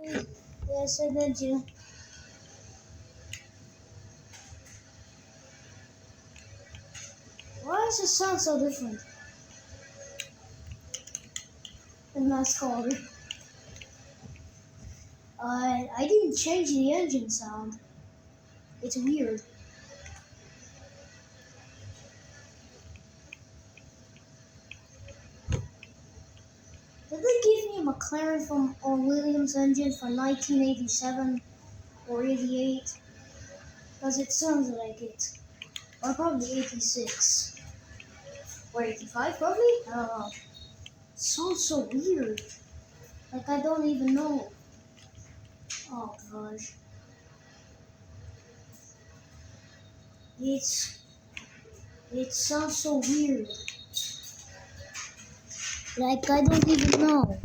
Yes, I did you. Why does it sound so different in last caller? I didn't change the engine sound. It's weird. Did they give me a McLaren from or Williams engine for 1987 or 88? Because it sounds like it. Or probably 86. Or 85 probably? I don't know. It sounds so weird. Like I don't even know. Oh gosh. It's it sounds so weird. Like I don't even know.